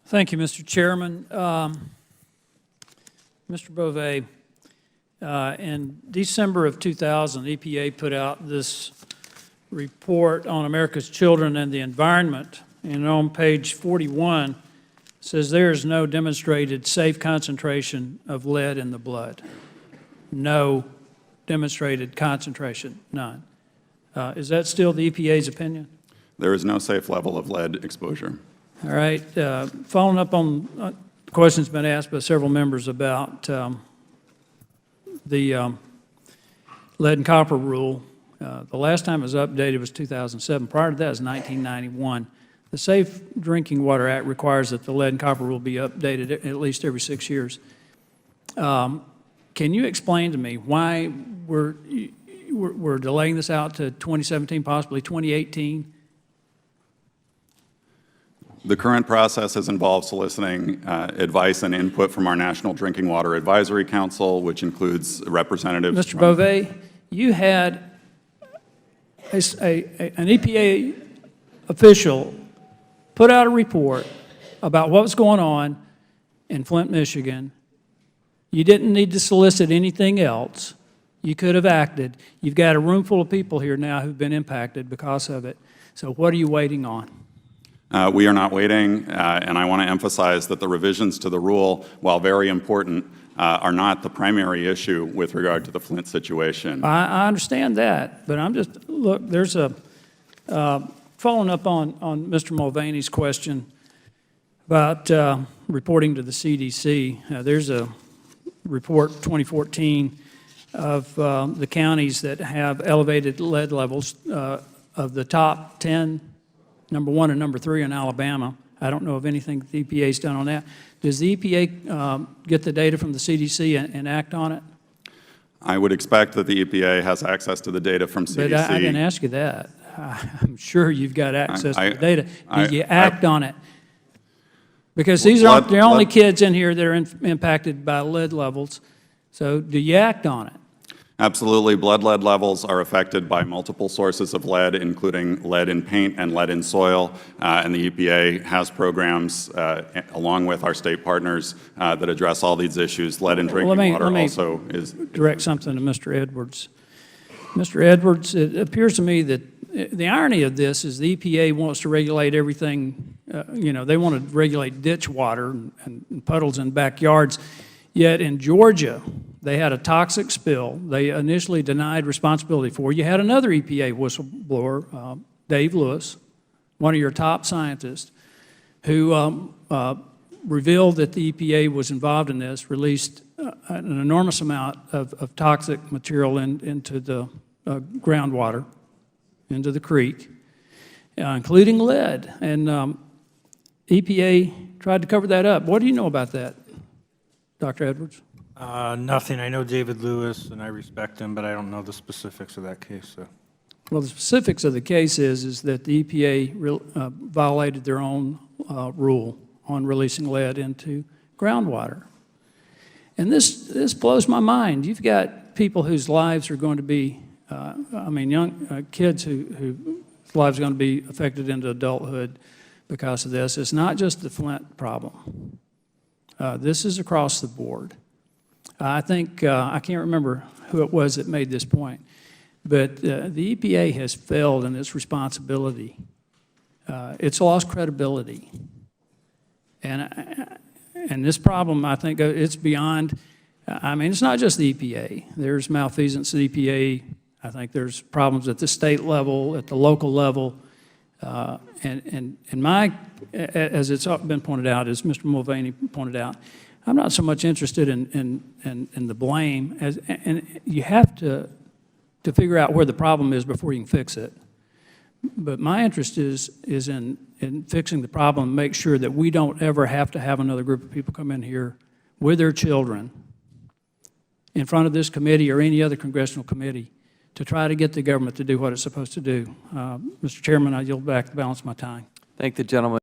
Thank you, Mr. Chairman. Mr. Bove, in December of 2000, EPA put out this report on America's children and the environment, and on page 41 says there is no demonstrated safe concentration of lead in the blood. No demonstrated concentration, none. Is that still the EPA's opinion? There is no safe level of lead exposure. All right. Following up on questions been asked by several members about the lead and copper rule. The last time it was updated was 2007. Prior to that was 1991. The Safe Drinking Water Act requires that the lead and copper rule be updated at least every 6 years. Can you explain to me why we're delaying this out to 2017, possibly 2018? The current process has involved soliciting advice and input from our National Drinking Water Advisory Council, which includes representatives. Mr. Bove, you had an EPA official put out a report about what was going on in Flint, Michigan. You didn't need to solicit anything else. You could have acted. You've got a room full of people here now who've been impacted because of it. So what are you waiting on? We are not waiting, and I want to emphasize that the revisions to the rule, while very important, are not the primary issue with regard to the Flint situation. I understand that, but I'm just, look, there's a, following up on Mr. Mulvaney's question about reporting to the CDC, there's a report 2014 of the counties that have elevated lead levels of the top 10. Number 1 and number 3 in Alabama. I don't know of anything the EPA's done on that. Does the EPA get the data from the CDC and act on it? I would expect that the EPA has access to the data from CDC. But I didn't ask you that. I'm sure you've got access to the data. Do you act on it? Because these aren't the only kids in here that are impacted by lead levels. So do you act on it? Absolutely. Blood lead levels are affected by multiple sources of lead, including lead in paint and lead in soil. And the EPA has programs, along with our state partners, that address all these issues. Lead in drinking water also is... direct something to Mr. Edwards. Mr. Edwards, it appears to me that the irony of this is the EPA wants to regulate everything. You know, they want to regulate ditch water and puddles in backyards. Yet in Georgia, they had a toxic spill they initially denied responsibility for. You had another EPA whistleblower, Dave Lewis, one of your top scientists, who revealed that the EPA was involved in this, released an enormous amount of toxic material into the groundwater, into the creek, including lead. And EPA tried to cover that up. What do you know about that, Dr. Edwards? Nothing. I know David Lewis, and I respect him, but I don't know the specifics of that case. So. Well, the specifics of the case is that the EPA violated their own rule on releasing lead into groundwater. And this blows my mind. You've got people whose lives are going to be, young kids whose lives are going to be affected into adulthood because of this. It's not just the Flint problem. This is across the board. I think, I can't remember who it was that made this point, but the EPA has failed in its responsibility. It's lost credibility. And this problem, I think, it's beyond, it's not just the EPA. There's malfeasance at the EPA. I think there's problems at the state level, at the local level. And as it's been pointed out, as Mr. Mulvaney pointed out, I'm not so much interested in the blame, and you have to figure out where the problem is before you can fix it. But my interest is in fixing the problem, make sure that we don't ever have to have another group of people come in here with their children in front of this committee or any other congressional committee to try to get the government to do what it's supposed to do. Mr. Chairman, I yield back the balance of my time. Thank the gentleman.